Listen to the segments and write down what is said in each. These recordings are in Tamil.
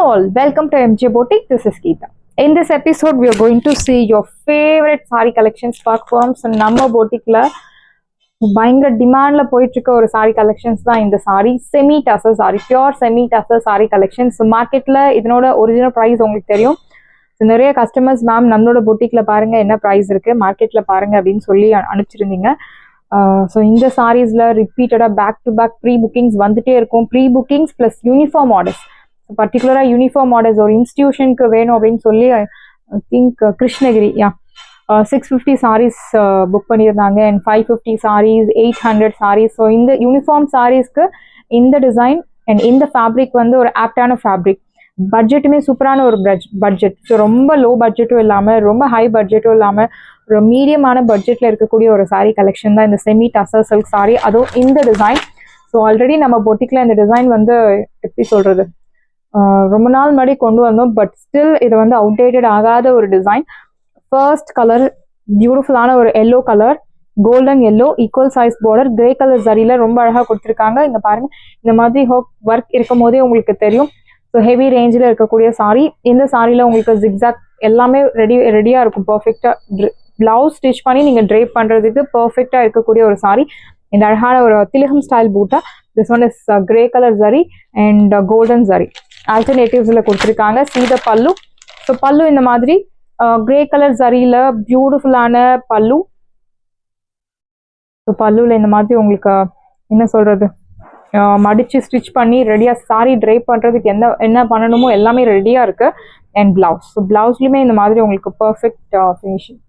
all, welcome to MJ Boutique. This is Geeta. In this episode, we are going to see your favorite saree collections. So, நம்ம boutique-ல பயங்கர டிமாண்ட்ல போயிட்டு இருக்க ஒரு saree collections தான் இந்த saree. Semi tussar saree, pure semi tussar saree collections. So, மார்க்கெட்ல இதனோட ஒரிஜினல் பிரைஸ் உங்களுக்கு தெரியும். நிறைய கஸ்டமர்ஸ் மேம் நம்மளோட boutique-ல பாருங்க என்ன பிரைஸ் இருக்கு, மார்க்கெட்ல பாருங்க அப்படின்னு சொல்லி அனுப்பிச்சிருந்தீங்க. ஸோ இந்த சாரீஸ்ல ரிப்பீட்டடாக back to back pre bookings வந்துட்டே இருக்கும். Pre bookings plus uniform orders, பர்டிகுலராக யூனிஃபார்ம் ஆர்டர்ஸ் ஒரு இன்ஸ்டியூஷனுக்கு வேணும் அப்படின்னு சொல்லி I think Krishnagiri 650 saris book பண்ணியிருந்தாங்க அண்ட் 550 சாரீஸ் 800 சாரீஸ். ஸோ இந்த யூனிஃபார்ம் சாரீஸ்க்கு இந்த டிசைன் அண்ட் இந்த ஃபேப்ரிக் வந்து ஒரு ஆப்டான ஃபேப்ரிக். பட்ஜெட்டுமே சூப்பரான ஒரு பட்ஜெட். ஸோ ரொம்ப லோ பட்ஜெட்டும் இல்லாமல் ரொம்ப ஹை பட்ஜெட்டும் இல்லாமல் ஒரு மீடியமான பட்ஜெட்டில் இருக்கக்கூடிய ஒரு சாரீ கலெக்ஷன் தான் இந்த செமி டசர் சில்க் சாரீ, அதுவும் இந்த டிசைன். ஸோ ஆல்ரெடி நம்ம பொட்டிக்கில் இந்த டிசைன் வந்து எப்படி சொல்கிறது, ரொம்ப நாள் முன்னாடி கொண்டு வந்தோம். பட் ஸ்டில் இது வந்து அவுடேட்டட் ஆகாத ஒரு டிசைன். ஃபர்ஸ்ட் கலர் பியூட்டிஃபுல்லான ஒரு yellow colour, golden yellow, equal size border, grey colour சரியில் ரொம்ப அழகாக கொடுத்துருக்காங்க. இங்கே பாருங்கள், இந்த மாதிரி ஒர்க் இருக்கும் போதே உங்களுக்கு தெரியும். ஸோ ஹெவி ரேஞ்சில் இருக்கக்கூடிய சாரீ. இந்த சாரியில் உங்களுக்கு ஜிக்ஸாக் எல்லாமே ரெடியாக இருக்கும். பர்ஃபெக்டாக பிளவுஸ் ஸ்டிச் பண்ணி நீங்கள் ட்ரேப் பண்ணுறதுக்கு பர்ஃபெக்டாக இருக்கக்கூடிய ஒரு சாரீ. இந்த அழகான ஒரு திலகம் ஸ்டைல் பூட்டா. This one is grey colour zari and golden zari ஆல்டர்னேட்டிவ்ஸில் கொடுத்துருக்காங்க. சீத பல்லு. ஸோ பல்லு இந்த மாதிரி கிரே கலர் ஜரியில் பியூட்டிஃபுல்லான பல்லு. ஸோ பல்லுவில் இந்த மாதிரி உங்களுக்கு என்ன சொல்கிறது, மடித்து ஸ்டிச் பண்ணி ரெடியாக சாரீ ட்ரைப் பண்ணுறதுக்கு என்ன பண்ணணுமோ எல்லாமே ரெடியாக இருக்குது. And blouse. ஸோ பிளவுஸ்லையுமே இந்த மாதிரி உங்களுக்கு பர்ஃபெக்ட் ஃபினிஷிங்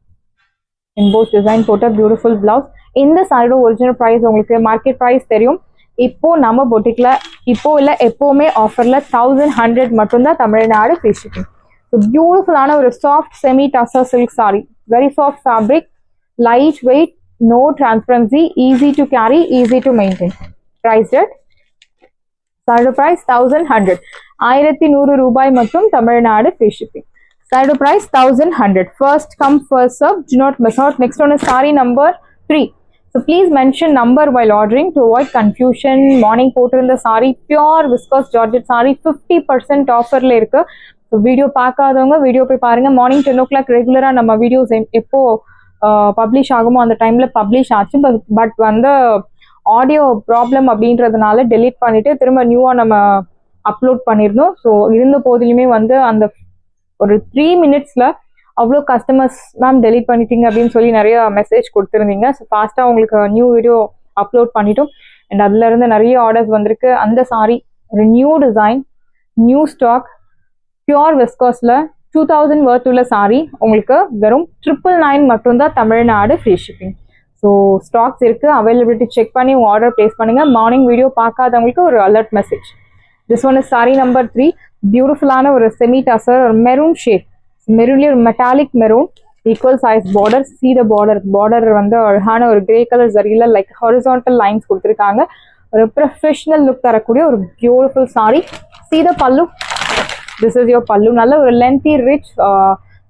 எம்போஸ் டிசைன் போட்ட பியூட்டிஃபுல் பிளவுஸ். இந்த சாரியோட ஒரிஜினல் ப்ரைஸ் உங்களுக்கு மார்க்கெட் ப்ரைஸ் தெரியும். இப்போது நம்ம பொட்டிக்கில் இப்போ இல்லை எப்போவுமே ஆஃபரில் 1100 மட்டும்தான் தமிழ்நாடு ஃப்ரீ ஷிப்பிங். ஸோ பியூட்டிஃபுல்லான ஒரு soft semi tussar silk sari, very soft fabric, light weight, no transparency, easy to carry, easy to maintain. Priced at சாரியோட பிரைஸ் 1100, 1100 ரூபாய் மட்டும் தமிழ்நாடு ஃப்ரீ ஷிப்பிங். சாரியோட price 1100. First come first serve, do not miss out. Next one is saree number 3. So please mention number while ordering to avoid confusion. Morning போட்டிருந்த sari pure viscose georgette sari 50% ஆஃபர்ல இருக்கு. ஸோ வீடியோ பார்க்காதவங்க வீடியோ போய் பாருங்க. மார்னிங் 10 o'clock ரெகுலராக நம்ம வீடியோஸ் எப்போ பப்ளிஷ் ஆகுமோ அந்த டைம்ல பப்ளிஷ் ஆச்சு. பட் வந்து ஆடியோ ப்ராப்ளம் அப்படின்றதுனால டெலீட் பண்ணிட்டு திரும்ப நியூவாக நம்ம அப்லோட் பண்ணியிருந்தோம். ஸோ இருந்த போதிலுமே வந்து அந்த ஒரு 3 minutesல அவ்வளோ கஸ்டமர்ஸ் மேம் டெலீட் பண்ணிட்டீங்க அப்படின்னு சொல்லி நிறைய மெசேஜ் கொடுத்துருந்தீங்க. ஸோ ஃபாஸ்ட்டாக உங்களுக்கு நியூ வீடியோ அப்லோட் பண்ணிட்டோம். அண்ட் அதுலேருந்து நிறைய ஆர்டர்ஸ் வந்திருக்கு. அந்த சாரி ஒரு new design, new stock, pure விஸ்காஸில் 2000 worth உள்ள சாரி உங்களுக்கு வெறும் 999 மட்டும்தான் Tamil Nadu free shipping. So stocks இருக்குது, அவைலபிலிட்டி செக் பண்ணி உங்கள் ஆர்டர் ப்ளேஸ் பண்ணுங்கள். மார்னிங் வீடியோ பார்க்காதவங்களுக்கு ஒரு alert message. This one is sari number 3. பியூட்டிஃபுல்லான ஒரு செமி டசர், ஒரு மெரூன் ஷேட், மெரூன்லேயே ஒரு metallic maroon, equal size border, சீத பார்டர் வந்து அழகான ஒரு கிரே கலர் ஜரியில் லைக் ஹாரிசான்டல் லைன்ஸ் கொடுத்துருக்காங்க. ஒரு ப்ரொஃபஷனல் லுக் தரக்கூடிய ஒரு பியூட்டிஃபுல் சாரி. சீத பல்லு. திஸ் இஸ் யோர் பல்லு. நல்ல ஒரு லென்த்தி ரிச்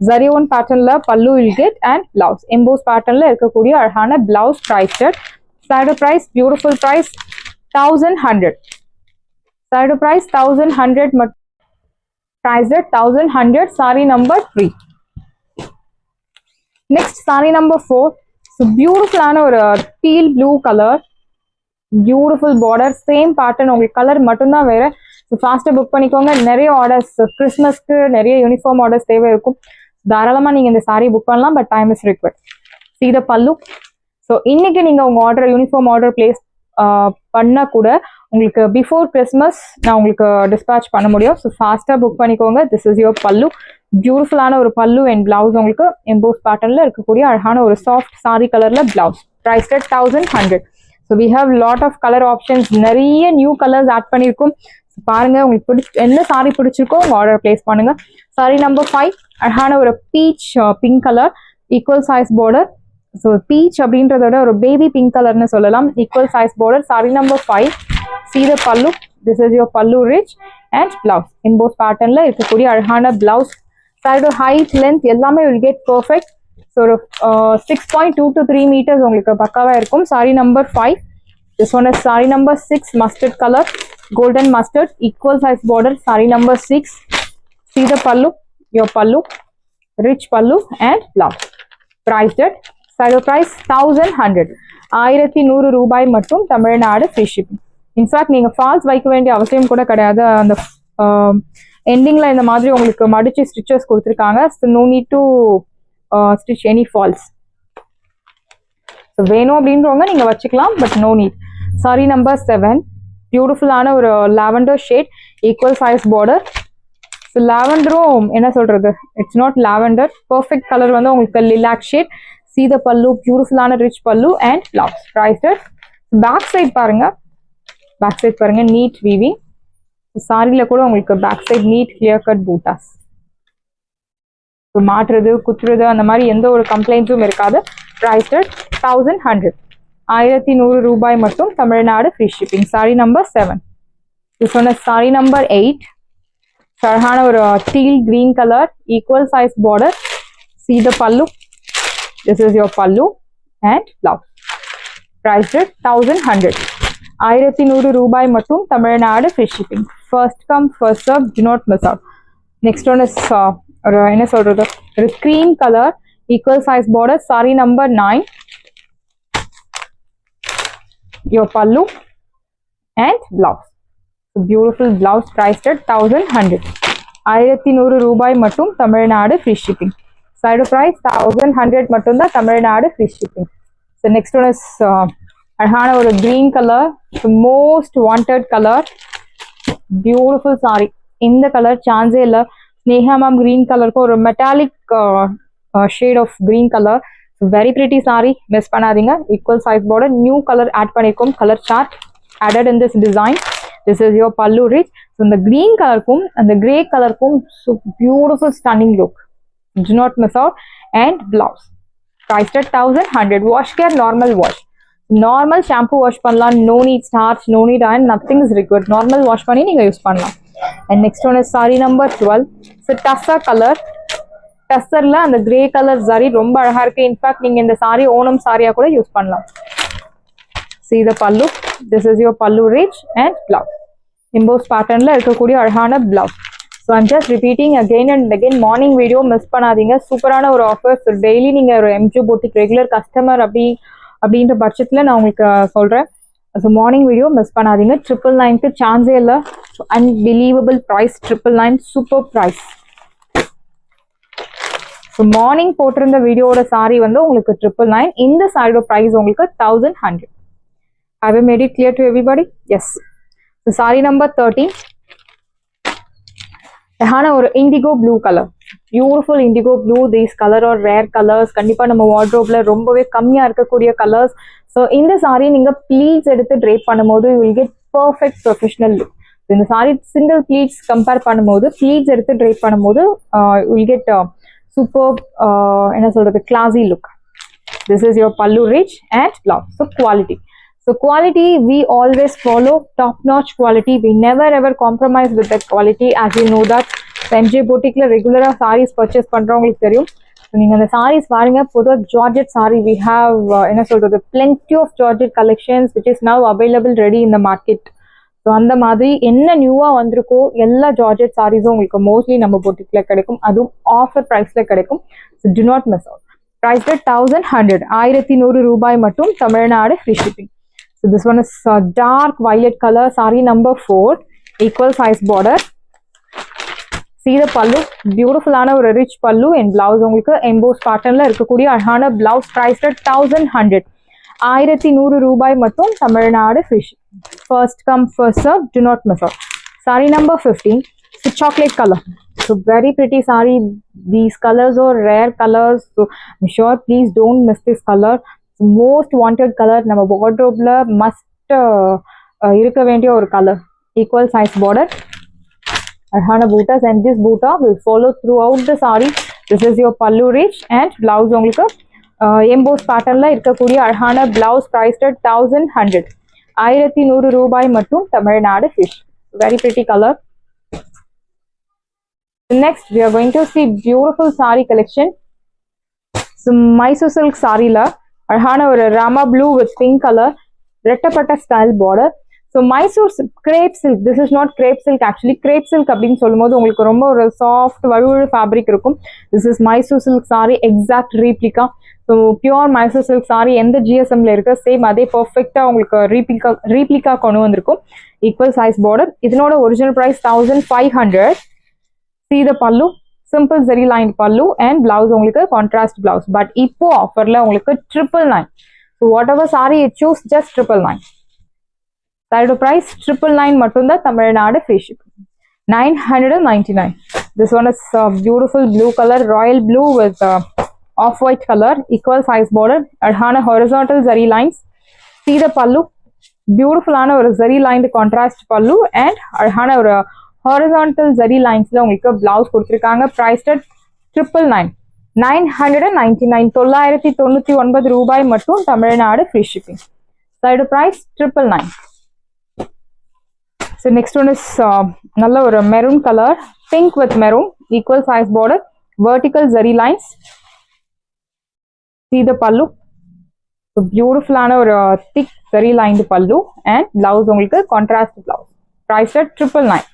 ஜரியோன் பேட்டர்ன்ல pallu will get and blouse emboss பேட்டர்ன்ல இருக்கக்கூடிய அழகான பிளவுஸ். பிரைஸ்ட் சாரியோட பிரைஸ் பியூட்டிஃபுல் பிரைஸ் 1100. சாரியோட பிரைஸ் 1100 மட்டும். Priced at 1100. Saree number 3. Next saree number 4. So beautiful ஆன ஒரு teal blue color, beautiful border, same pattern. உங்களுக்கு கலர் மட்டும்தான் வேற. ஸோ ஃபாஸ்ட்டாக புக் பண்ணிக்கோங்க. நிறைய ஆர்டர்ஸ் கிறிஸ்மஸ்க்கு நிறைய யூனிஃபார்ம் ஆர்டர்ஸ் தேவை இருக்கும். தாராளமாக நீங்கள் இந்த சாரீ புக் பண்ணலாம். But time is required. சீத பல்லு. ஸோ இன்னைக்கு நீங்கள் உங்கள் ஆர்டர் யூனிஃபார்ம் ஆர்டர் பிளேஸ் பண்ணால் கூட உங்களுக்கு பிஃபோர் கிறிஸ்மஸ் நான் உங்களுக்கு டிஸ்பேச் பண்ண முடியும். ஸோ ஃபாஸ்ட்டாக புக் பண்ணிக்கோங்க. திஸ் இஸ் யுவர் பல்லு. பியூட்டிஃபுல்லான ஒரு பல்லு அண்ட் பிளவுஸ் உங்களுக்கு எம்போஸ் பேட்டர்னில் இருக்கக்கூடிய அழகான ஒரு சாஃப்ட் சாரி கலரில் blouse. Priced at 1100. So we have lot of colour options, நிறைய நியூ கலர்ஸ் ஆட் பண்ணியிருக்கோம். பாருங்க, உங்களுக்கு என்ன சாரி பிடிச்சிருக்கோ உங்கள் ஆர்டர் பிளேஸ் பண்ணுங்க. சாரி நம்பர் 5. அழகான ஒரு peach pink colour, equal size border. So peach அப்படின்றத விட ஒரு பேபி பிங்க் கலர்னு சொல்லலாம். Equal size border. Sari number 5. சீத pallu. This is your pallu rich and blouse emboss பேட்டர்ன்ல இருக்கக்கூடிய அழகான பிளவுஸ். சாரியோட ஹைட் லென்த் எல்லாமே வில் கெட் பர்ஃபெக்ட். ஸோ ஒரு 6.2 to 3 meters உங்களுக்கு பக்காவாக இருக்கும். Sorry number 5. This one is sari number 6. Mustard colour, golden mustard, equal size border. Saree number 6. See the pallu, your pallu, rich pallu and blouse. Priced at side price 1100. 1100 ரூபாய் மட்டும் தமிழ்நாடு ஃப்ரீ ஷிப்பிங். இன்ஃபேக்ட் நீங்கள் ஃபால்ஸ் வைக்க வேண்டிய அவசியம் கூட கிடையாது. அந்த எண்டிங்கில் இந்த மாதிரி உங்களுக்கு மடிச்சு ஸ்டிச்சஸ் கொடுத்துருக்காங்க. So no need to stitch any falls. So வேணும் அப்படின்றவங்க நீங்கள் வச்சுக்கலாம், but no need. Sari number 7, பியூட்டிஃபுல்லான ஒரு lavender shade, equal size border. So லாவெண்டரும் என்ன சொல்கிறது, it's not lavender, perfect colour வந்து உங்களுக்கு lilac shade. See the pallu, பியூட்டிஃபுல்லான rich pallu and blouse. Priced at back side பாருங்க, பேக் சைட் பாருங்க, நீட் வீவிங். சாரியில் கூட உங்களுக்கு back side neat clear cut butas. மாற்றுறது குத்துறது அந்த மாதிரி எந்த ஒரு கம்ப்ளைண்ட்ஸும் இருக்காது. Priced at 1100. 1100 ரூபாய் மட்டும் Tamil Nadu free shipping. Sorry number 7. இது சொன்ன சாரி நம்பர் 8, அழகான ஒரு deal green colour, equal size border. See the pallu. This is your pallu and blouse. Priced at 1100. 1100 ரூபாய் மட்டும் Tamil Nadu free shipping. First come first serve, do not miss out. Next one is ஒரு என்ன சொல்றது, ஒரு cream color, equal size border, saree number 9. Your pallu and blouse. So beautiful blouse, priced at 1100. 1100 ரூபாய் மட்டும் Tamil Nadu free shipping. Side price 1100 மட்டும் தான் Tamil Nadu free shipping. So next one is அழகான ஒரு green color, the most wanted color, beautiful saree. இந்த கலர் சான்ஸே இல்லை. ஸ்னேகா மேம் green கலருக்கு ஒரு metallic shade of green colour. Very pretty sari, miss பண்ணாதீங்க. Equal size border, new colour add பண்ணியிருக்கோம், colour chart added in this design. This is your pallu rich. So இந்த green கலருக்கும் அந்த grey கலருக்கும் beautiful stunning look. Do not miss out. And blouse. Priced at 1100. Wash care, normal wash. Normal shampoo wash பண்ணலாம். No need starch, no need iron, nothing is required. Normal wash பண்ணி நீங்க யூஸ் பண்ணலாம். And next one is saree number 12. So tassa color. டஸ்ஸர்ல அந்த கிரே கலர் சாரி ரொம்ப அழகா இருக்கு. இன்ஃபேக்ட் நீங்க இந்த சாரி ஓணம் சாரியா கூட யூஸ் பண்ணலாம். See the pallu. This is your pallu rich and blouse. Embossed patternல இருக்கக்கூடிய அழகான blouse. So I'm just repeating again and again. Morning video miss பண்ணாதீங்க. சூப்பரான ஒரு ஆஃபர். ஸோ டெய்லி நீங்க ஒரு MG boutique ரெகுலர் கஸ்டமர் அப்படின்ற பட்சத்தில் நான் உங்களுக்கு சொல்றேன். ஸோ மார்னிங் வீடியோ மிஸ் பண்ணாதீங்க. 999க்கு சான்ஸே இல்லை. Unbelievable price. 999 super price. So morning போட்டிருந்த வீடியோட சாரி வந்து உங்களுக்கு 999. இந்த சாரியோட ப்ரைஸ் உங்களுக்கு 1100. Have I made it clear to everybody? Yes. So saree number 13. ஒரு indigo blue colour, beautiful indigo blue. These colour are rare colours. கண்டிப்பா நம்ம வார்ட்ரோப்ல ரொம்பவே கம்மியா இருக்கக்கூடிய கலர்ஸ். ஸோ இந்த சாரி நீங்க ப்ளீட்ஸ் எடுத்து ட்ரேப் பண்ணும்போது you will get perfect professional look. இந்த சாரி சிங்கிள் ப்ளீட்ஸ் கம்பேர் பண்ணும்போது ப்ளீட்ஸ் எடுத்து ட்ரேப் பண்ணும்போது யூ வில் கெட் சூப்பர் என்ன சொல்றது, classy look. This is your pallu rich and blouse. So quality. So quality, we always follow top-notch quality. We never ever compromise with that quality. As you know that, MJ Boutique regular sarees purchase பண்றவங்களுக்கு தெரியும். நீங்க அந்த sarees பாருங்க. பொதுவா Georgette saree we have என்ன சொல்றது, plenty of Georgette collections which is now available ready in the market. So அந்த மாதிரி என்ன நியூவா வந்திருக்கோ எல்லா Georgette sareesம் உங்களுக்கு மோஸ்ட்லி நம்ம boutique-ல கிடைக்கும். அதுவும் ஆஃபர் பிரைஸ்ல கிடைக்கும். So do not miss out. Price at 1100. 1100 ரூபாய் மட்டும் Tamil Nadu free shipping. So this one is dark violet color, saree number 4, equal size border. See the pallu, beautiful ஆன ஒரு rich pallu and blouse உங்களுக்கு embossed patternல இருக்கக்கூடிய அழகான blouse. Priced at 1100. 1100 ரூபாய் மட்டும் Tamil Nadu free shipping. First come first serve, do not miss out. Saree number 15, so chocolate color. So very pretty saree. These colors are rare colors, so I'm sure please don't miss this color. Most wanted colour. நம்ம வார்ட்ரோப்ல மஸ்ட் இருக்க வேண்டிய ஒரு கலர். ஈக்குவல் சைஸ் பார்டர், அழகான buttas. And this Buta will follow through out the sorry. This is your pallu rich and blouse உங்களுக்கு எம்போஸ் பேட்டர்ன்ல இருக்கக்கூடிய அழகான பிளவுஸ். Priced at 1100. 1100 ரூபாய் மட்டும் Tamil Nadu fish. Very pretty colour. Next we are going to see beautiful saree collection. So Mysore silk saree la அழகான ஒரு Rama blue with pink colour, ரெட்டப்பட்ட style border. So Mysore crepe silk, this is not crepe silk, actually crepe silk அப்படின்னு சொல்லும்போது உங்களுக்கு ரொம்ப ஒரு சாஃப்ட் வழுவழு ஃபேப்ரிக் இருக்கும். This is Mysore silk sari, exact replica. So pure Mysore silk sari எந்த ஜிஎஸ்எம்ல இருக்க சேம் அதே பர்ஃபெக்டா உங்களுக்கு ரீப்ளிகா கொண்டு வந்திருக்கும். Equal size border. இதனோட original price 1500. See the pallu, simple zari lined pallu and blouse உங்களுக்கு contrast blouse. But இப்போ ஆஃபர்ல உங்களுக்கு 999. So whatever saree you choose, just 999. Side price 999 மட்டும்தான், Tamil Nadu free shipping. 999. This one is beautiful blue color, royal blue with off-white color, equal size border, adhana horizontal zari lines. See the pallu, beautiful ஆன ஒரு zari lined contrast pallu and adhana ஒரு horizontal zari linesல உங்களுக்கு blouse கொடுத்திருக்காங்க. priced at 999. 999 999 ரூபாய் மட்டும், Tamil Nadu free shipping. Side price 999. So next one is நல்ல ஒரு maroon color, pink with maroon, equal size border, vertical zari lines. See the pallu, so beautiful ஆன ஒரு thick zari lined pallu and blouse உங்களுக்கு contrast blouse. Priced at 999.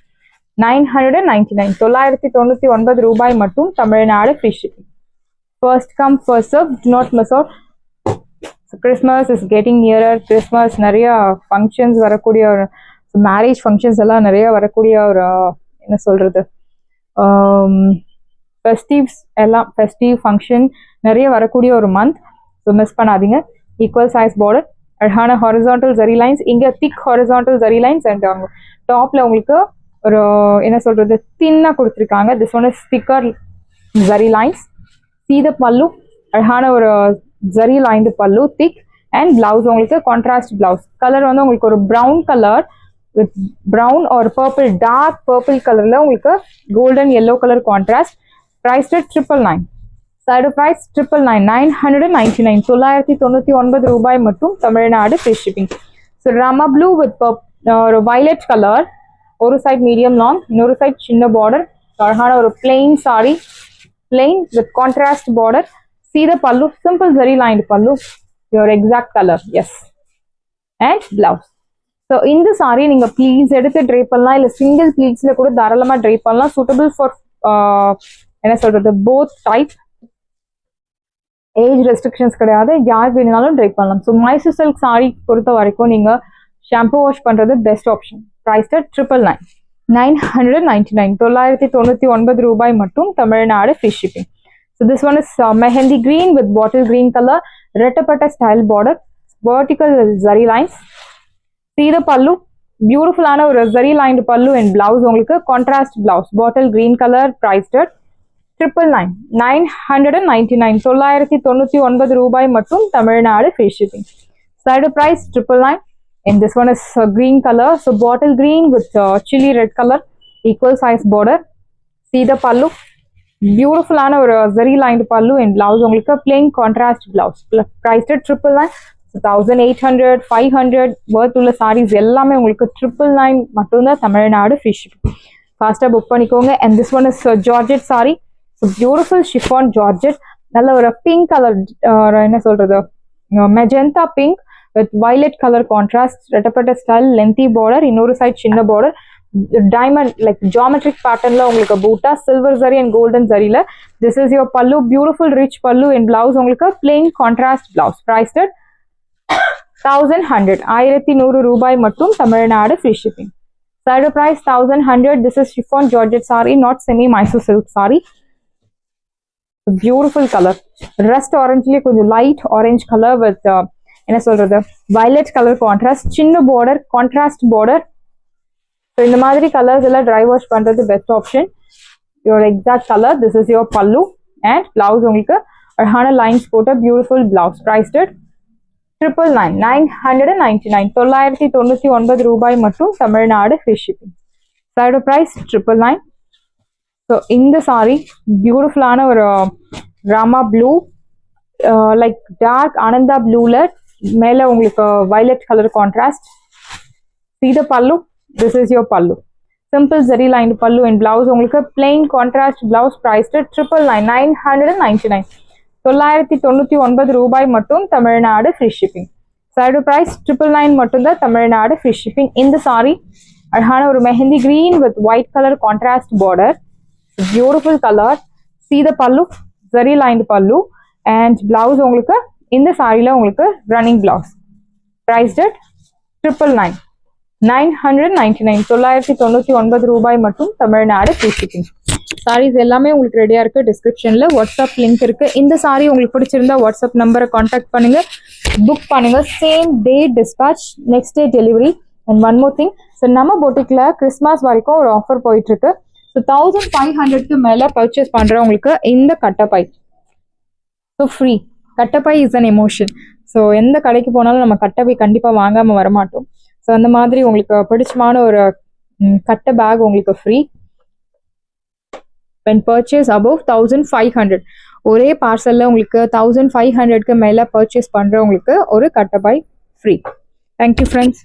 999 999 ரூபாய் மட்டும், Tamil Nadu free shipping. First come first serve, do not miss out. So Christmas is getting nearer. Christmas நிறைய functions வரக்கூடிய ஒரு மேரேஜ் ஃபங்க்ஷன்ஸ் எல்லாம் நிறைய வரக்கூடிய ஒரு என்ன சொல்றது ஃபெஸ்டிவ்ஸ் எல்லாம் ஃபெஸ்டிவ் ஃபங்க்ஷன் நிறைய வரக்கூடிய ஒரு மந்த். ஸோ மிஸ் பண்ணாதீங்க. ஈக்குவல் சைஸ் பார்டர், அழகான ஹாரிசான்டல் ஜரி லைன்ஸ், இங்கே திக் ஹாரிசான்டல் ஜரி லைன்ஸ் அண்ட் டாப்ல உங்களுக்கு ஒரு என்ன சொல்றது தின்னா கொடுத்துருக்காங்க. திஸ் ஒன் இஸ் திக்கர் ஜரி லைன்ஸ். See the பல்லு, அழகான ஒரு ஜரி லைன்டு பல்லு திக் அண்ட் பிளவுஸ் உங்களுக்கு கான்ட்ராஸ்ட் பிளவுஸ். கலர் வந்து உங்களுக்கு ஒரு brown colour with brown or purple, dark purple colorல உங்களுக்கு golden yellow color contrast. Priced at 999. Side price 999. 999 ரூபாய் மட்டும், Tamil Nadu free shipping. So Rama blue with violet color, ஒரு side medium long, இன்னொரு side சின்ன border, அழகான ஒரு plain saree, plain with contrast border. See the pallu, simple zari lined pallu, your exact color, yes, and blouse. So இந்த சாரி நீங்கள் ப்ளீஸ் எடுத்து ட்ரை பண்ணலாம், இல்லை சிங்கிள் ப்ளீட்ஸில் கூட தாராளமாக ட்ரை பண்ணலாம். சூட்டபிள் ஃபார் என்ன சொல்கிறது போத் டைப். ஏஜ் ரெஸ்ட்ரிக்ஷன்ஸ் கிடையாது, யார் வேணுனாலும் ட்ரை பண்ணலாம். ஸோ மைசூர் சில்க் சாரி பொறுத்த வரைக்கும் நீங்கள் ஷாம்பு வாஷ் பண்ணுறது பெஸ்ட் ஆப்ஷன். ப்ரைஸ்ட் 999. 999 ரூபாய் மட்டும், Tamil Nadu free shipping. So this one is mehndi green with bottle green color, ரெட்டப்பட்ட style border, vertical zari lines. See the pallu, beautiful ஆன ஒரு zari lined pallu and blouse உங்களுக்கு contrast blouse, bottle green color. Priced at 999. 999 ரூபாய் மட்டும், Tamil Nadu free shipping. Side price 999. And this one is green color, so bottle green with chili red color, equal size border. See the pallu, beautiful ஆன ஒரு zari lined pallu and blouse உங்களுக்கு plain contrast blouse. Priced at 999. 1800 500 worth உள்ள sarees எல்லாமே உங்களுக்கு 999 மட்டும்தான், தமிழ்நாடு free shipping. ஃபாஸ்ட்டாக புக் பண்ணிக்கோங்க. And this one is georgette sari. So beautiful chiffon georgette, நல்ல ஒரு பிங்க் கலர், என்ன சொல்றது magenta pink with violet colour contrast, ரெட்டப்பட்ட ஸ்டைல், லென்த்தி பார்டர், இன்னொரு சைட் சின்ன பார்டர், டைமண்ட் லைக் ஜாமெட்ரிக் பேட்டர்ன்ல உங்களுக்கு buta, silver zari and golden ஜரியில. This is your pallu, beautiful rich pallu and blouse உங்களுக்கு பிளெயின் கான்ட்ராஸ்ட் பிளவுஸ். பிரைஸ்ட் 1100 ரூபாய் மட்டும், Tamil Nadu free shipping. Side price 1100. This is chiffon georgette saree, not semi Mysore silk saree. Beautiful color, rust orange ல கொஞ்சம் light orange color with என்ன சொல்றது violet color contrast, சின்ன border, contrast border. So இந்த மாதிரி கலர்ஸ் எல்லாம் dry wash பண்றது best option. Your exact color. This is your pallu and blouse உங்களுக்கு அழகான lines போட்ட beautiful blouse. Priced at 999. 999 ரூபாய் மட்டும், Tamil Nadu free shipping. Side price 999. So இந்த சாரி பியூட்டிஃபுல்லான ஒரு Rama blue, like dark Ananda ப்ளூல மேலே உங்களுக்கு violet colour contrast. See the pallu, this is your pallu, simple zari lined pallu and blouse உங்களுக்கு plain contrast blouse. Priced at 999. 999 ரூபாய் மட்டும், தமிழ்நாடு free shipping. சாரியோட ப்ரைஸ் 999 மட்டும்தான், தமிழ்நாடு ஃப்ரீ ஷிப்பிங். இந்த சாரி அழகான ஒரு mehndi green with white colour contrast border, beautiful colour. see the pallu, zari lined pallu, and blouse உங்களுக்கு இந்த சாரியில உங்களுக்கு ரன்னிங் பிளவுஸ். priced at 999, 999 ரூபாய் மட்டும், தமிழ்நாடு ஃப்ரீ ஷிப்பிங். சாரீஸ் எல்லாமே உங்களுக்கு ரெடியா இருக்கு. டிஸ்கிரிப்ஷன்ல வாட்ஸ்அப் லிங்க் இருக்கு. இந்த சாரி உங்களுக்கு பிடிச்சிருந்தா வாட்ஸ்அப் நம்பரை கான்டாக்ட் பண்ணுங்க, புக் பண்ணுங்க. Same day dispatch, next day delivery. And one more thing, so நம்ம பொட்டிக்ல கிறிஸ்மஸ் வரைக்கும் ஒரு ஆஃபர் போயிட்டு இருக்கு. ஸோ 1500க்கு மேல பர்ச்சேஸ் பண்றவங்களுக்கு இந்த கட்டப்பை ஸோ ஃப்ரீ. கட்டப்பை இஸ் அன் எமோஷன். ஸோ எந்த கடைக்கு போனாலும் நம்ம கட்டப்பை கண்டிப்பா வாங்காம வரமாட்டோம். ஸோ அந்த மாதிரி உங்களுக்கு பிடிச்சமான ஒரு கட்ட பேக் உங்களுக்கு ஃப்ரீ when purchase above 1500. ஒரே பார்சல்ல உங்களுக்கு 1500க்கு மேல பர்ச்சேஸ் பண்றவங்களுக்கு ஒரு கட்டப்பை ஃப்ரீ. Thank you friends.